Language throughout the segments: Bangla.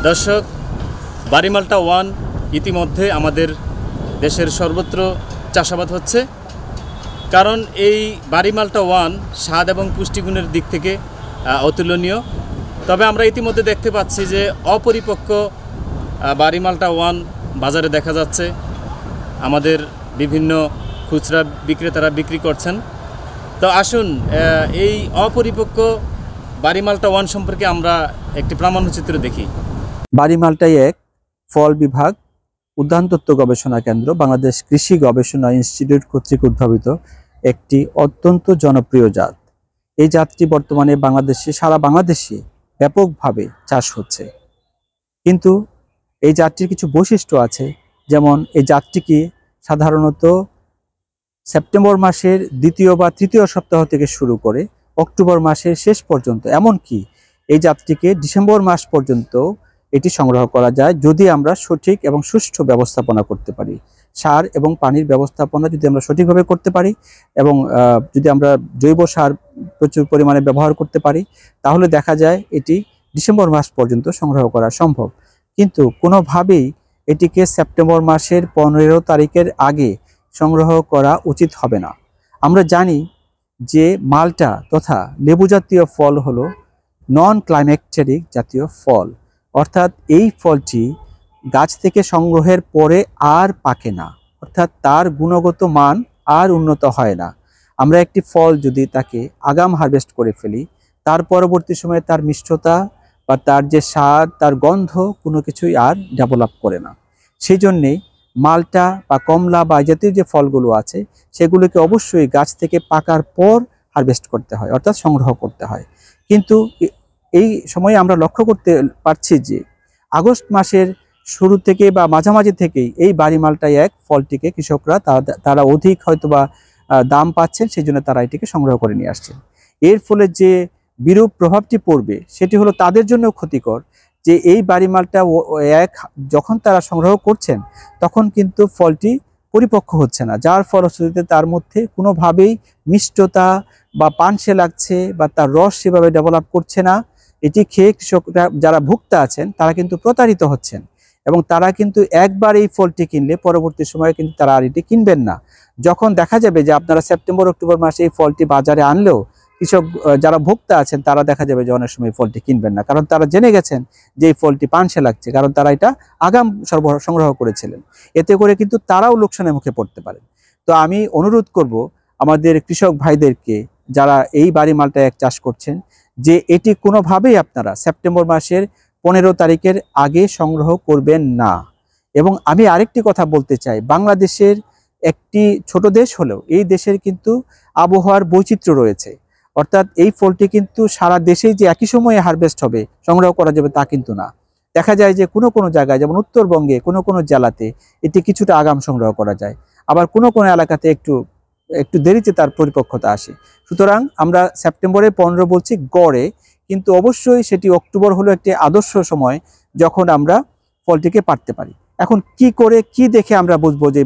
দর্শক, বাড়িমালটা ওয়ান ইতিমধ্যে আমাদের দেশের সর্বত্র চাষাবাদ হচ্ছে, কারণ এই বাড়িমালটা ওয়ান স্বাদ এবং পুষ্টিগুণের দিক থেকে অতুলনীয়। তবে আমরা ইতিমধ্যে দেখতে পাচ্ছি যে অপরিপক্ক বাড়িমালটা ওয়ান বাজারে দেখা যাচ্ছে। আমাদের বিভিন্ন খুচরা বিক্রেতারা বিক্রি করছেন। তো আসুন এই অপরিপক্ক বাড়িমালটা ওয়ান সম্পর্কে আমরা একটি প্রামাণ্যচিত্র দেখি। বাড়িমালটা এক ফল বিভাগ, উদ্যানতত্ত্ব গবেষণা কেন্দ্র, বাংলাদেশ কৃষি গবেষণা ইনস্টিটিউট কর্তৃক উদ্ভাবিত একটি অত্যন্ত জনপ্রিয় জাত। এই জাতটি বর্তমানে সারা বাংলাদেশে ব্যাপকভাবে চাষ হচ্ছে। কিন্তু এই জাতটির কিছু বৈশিষ্ট্য আছে, যেমন এই জাতটিকে সাধারণত সেপ্টেম্বর মাসের দ্বিতীয় বা তৃতীয় সপ্তাহ থেকে শুরু করে অক্টোবর মাসের শেষ পর্যন্ত, এমনকি এই জাতটিকে ডিসেম্বর মাস পর্যন্ত এটি সংগ্রহ করা যায়, যদি আমরা সঠিক এবং সুষ্ঠু ব্যবস্থাপনা করতে পারি। সার এবং পানির ব্যবস্থাপনা যদি আমরা সঠিকভাবে করতে পারি এবং যদি আমরা জৈব সার প্রচুর পরিমাণে ব্যবহার করতে পারি, তাহলে দেখা যায় এটি ডিসেম্বর মাস পর্যন্ত সংগ্রহ করা সম্ভব। কিন্তু কোনোভাবেই এটিকে সেপ্টেম্বর মাসের 15 তারিখের আগে সংগ্রহ করা উচিত হবে না। আমরা জানি যে মালটা তথা লেবু জাতীয় ফল হলো নন ক্লাইম্যাক্টেরিক জাতীয় ফল, অর্থাৎ এই ফলটি গাছ থেকে সংগ্রহের পরে আর পাকে না, অর্থাৎ তার গুণগত মান আর উন্নত হয় না। আমরা একটি ফল যদি তাকে আগাম হারভেস্ট করে ফেলি, তার পরবর্তী সময়ে তার মিষ্টতা বা তার যে স্বাদ, তার গন্ধ কোনো কিছুই আর ডেভেলপ করে না। সেই জন্যেই মালটা বা কমলা বা জাতীয় যে ফলগুলো আছে, সেগুলোকে অবশ্যই গাছ থেকে পাকার পর হারভেস্ট করতে হয়, অর্থাৎ সংগ্রহ করতে হয়। কিন্তু এই সময়ে আমরা লক্ষ্য করতে পারছি যে আগস্ট মাসের শুরু থেকে বা মাঝামাঝি থেকেই এই বাড়িমালটা এক ফলটিকে কৃষকরা তারা অধিক হয়তোবা দাম পাচ্ছেন, সেই জন্য তারা এটিকে সংগ্রহ করে নিয়ে আসছেন। এর ফলে যে বিরূপ প্রভাবটি পড়বে সেটি হলো তাদের জন্য ক্ষতিকর, যে এই বাড়িমালটা এক যখন তারা সংগ্রহ করছেন তখন কিন্তু ফলটি পরিপক্ক হচ্ছে না, যার ফলশ্রুতিতে তার মধ্যে কোনোভাবেই মিষ্টতা বা পানসে লাগছে বা তার রস সেভাবে ডেভেলপ করছে না। এটি খেয়ে কৃষকরা যারা ভোক্তা আছেন তারা কিন্তু প্রতারিত হচ্ছেন, এবং তারা কিন্তু একবার এই ফলটি কিনলে পরবর্তী সময়ে কিন্তু তারা আর এটি কিনবেন না। যখন দেখা যাবে যে আপনারা সেপ্টেম্বর অক্টোবর মাসে এই ফলটি বাজারে আনলেও কৃষক যারা ভোক্তা আছেন তারা দেখা যাবে যে অনেক সময় ফলটি কিনবেন না, কারণ তারা জেনে গেছেন যে এই ফলটি পানসে লাগছে, কারণ তারা এটা আগাম সংগ্রহ করেছিলেন। এতে করে কিন্তু তারাও লোকসানের মুখে পড়তে পারেন। তো আমি অনুরোধ করব আমাদের কৃষক ভাইদেরকে, যারা এই বাড়িমালটা এক চাষ করছেন, যে এটি কোনোভাবেই আপনারা সেপ্টেম্বর মাসের 15 তারিখের আগে সংগ্রহ করবেন না। এবং আমি আরেকটি কথা বলতে চাই, বাংলাদেশের একটি ছোট দেশ হলেও এই দেশের কিন্তু আবহাওয়ার বৈচিত্র্য রয়েছে, অর্থাৎ এই ফলটি কিন্তু সারা দেশেই যে একই সময়ে হারভেস্ট হবে, সংগ্রহ করা যাবে তা কিন্তু না। দেখা যায় যে কোনো কোনো জায়গায়, যেমন উত্তরবঙ্গে কোনো কোনো জেলাতে এটি কিছুটা আগাম সংগ্রহ করা যায়, আবার কোনো কোনো এলাকাতে একটু দেরিতে তার পরিপক্কতা আসে। সুতরাং আমরা সেপ্টেম্বরে 15 বলছি গড়ে, কিন্তু অবশ্যই সেটি অক্টোবর হলো একটি আদর্শ সময় যখন আমরা ফলটিকে পারতে পারি। এখন কি দেখে আমরা বুঝবো যে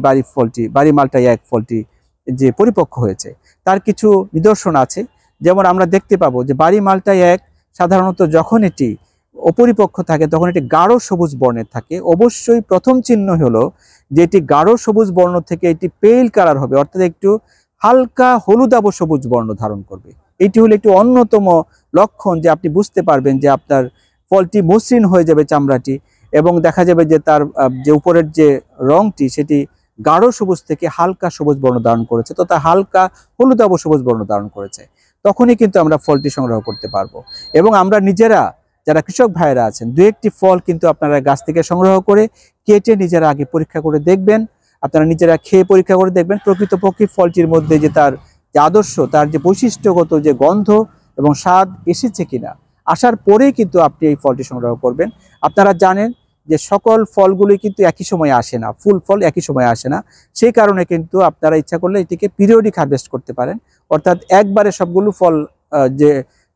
বাড়িমালটা এক ফলটি যে পরিপক্ক হয়েছে? তার কিছু নিদর্শন আছে। যেমন আমরা দেখতে পাবো যে বাড়িমালটা এক সাধারণত যখন এটি অপরিপক্ক থাকে তখন এটি গাঢ় সবুজ বর্ণের থাকে। অবশ্যই প্রথম চিহ্ন হলো যে এটি গাঢ় সবুজ বর্ণ থেকে এটি পেল কালার হবে, অর্থাৎ একটু হালকা হলুদাভ সবুজ বর্ণ ধারণ করবে। এটি হলো একটি অন্যতম লক্ষণ যে আপনি বুঝতে পারবেন যে আপনার ফলটি মসৃণ হয়ে যাবে চামড়াটি, এবং দেখা যাবে যে তার যে উপরের যে রংটি সেটি গাঢ় সবুজ থেকে হালকা সবুজ বর্ণ ধারণ করেছে, তথা হালকা হলুদাভ সবুজ বর্ণ ধারণ করেছে। তখনই কিন্তু আমরা ফলটি সংগ্রহ করতে পারবো। এবং আমরা নিজেরা যারা কৃষক ভাইয়েরা আছেন, দু একটি ফল কিন্তু আপনারা গাছ থেকে সংগ্রহ করে কেটে নিজেরা আগে পরীক্ষা করে দেখবেন, আপনারা নিজেরা খেয়ে পরীক্ষা করে দেখবেন প্রকৃতপক্ষে ফলটির মধ্যে যে তার যে আদর্শ, তার যে বৈশিষ্ট্যগত যে গন্ধ এবং স্বাদ এসেছে কিনা। আসার পরেই কিন্তু আপনি এই ফলটি সংগ্রহ করবেন। আপনারা জানেন যে সকল ফলগুলি কিন্তু একই সময়ে আসে না, ফুল ফল একই সময়ে আসে না। সেই কারণে কিন্তু আপনারা ইচ্ছা করলে এটিকে পিরিয়ডিক হারভেস্ট করতে পারেন, অর্থাৎ একবারে সবগুলো ফল যে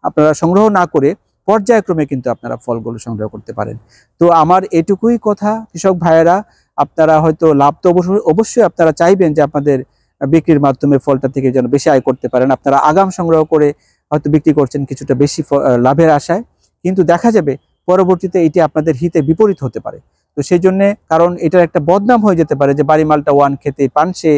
আপনারা সংগ্রহ না করে পর্যায়ক্রমে কিন্তু আপনারা ফলগুলো সংগ্রহ করতে পারেন। তো আমার এটুকুই কথা, কৃষক ভাইয়েরা আপনারা হয়তো লাভ তো অবশ্যই আপনারা চাইবেন যে আপনাদের বিক্রির মাধ্যমে ফলটা থেকে যেন বেশি আয় করতে পারেন। আপনারা আগাম সংগ্রহ করে হয়তো বিক্রি করছেন কিছুটা বেশি লাভের আশায়, কিন্তু দেখা যাবে পরবর্তীতে এটি আপনাদের হিতে বিপরীত হতে পারে। তো সেই জন্যে, কারণ এটার একটা বদনাম হয়ে যেতে পারে যে বাড়ি মালটা ওয়ান খেতে পানসে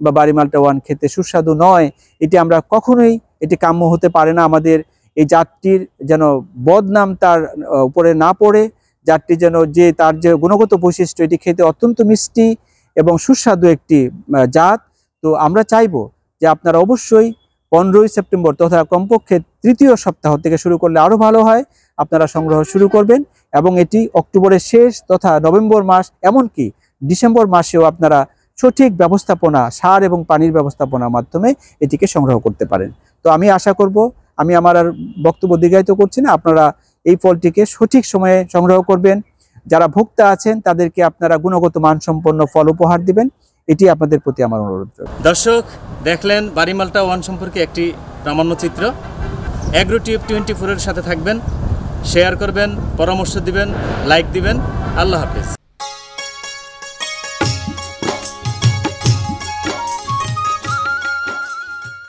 বা বাড়ি মালটা ওয়ান খেতে সুস্বাদু নয়, এটি আমরা কখনোই, এটি কাম্য হতে পারে না। আমাদের এই জাতটির যেন বদনাম তার উপরে না পড়ে, জাতটি যেন তার যে গুণগত বৈশিষ্ট্য, এটি খেতে অত্যন্ত মিষ্টি এবং সুস্বাদু একটি জাত। তো আমরা চাইবো যে আপনারা অবশ্যই 15ই সেপ্টেম্বর তথা কমপক্ষে 3য় সপ্তাহ থেকে শুরু করলে আরও ভালো হয়, আপনারা সংগ্রহ শুরু করবেন এবং এটি অক্টোবরের শেষ তথা নভেম্বর মাস, এমনকি ডিসেম্বর মাসেও আপনারা সঠিক ব্যবস্থাপনা, সার এবং পানির ব্যবস্থাপনার মাধ্যমে এটিকে সংগ্রহ করতে পারেন। তো আমি আশা করব, আমি আমার আর বক্তব্য দীর্ঘায়িত করছি না, আপনারা এই ফলটিকে সঠিক সময়ে সংগ্রহ করবেন। যারা ভোক্তা আছেন তাদেরকে আপনারা গুণগত মানসম্পন্ন ফল উপহার দিবেন, এটি আপনাদের প্রতি আমার অনুরোধ। দর্শক দেখলেন বাড়ি মালটা ওয়ান সম্পর্কে একটি প্রামাণ্য চিত্র। অ্যাগ্রোটিউব 24-এর সাথে থাকবেন, শেয়ার করবেন, পরামর্শ দিবেন, লাইক দিবেন। আল্লাহ হাফেজ।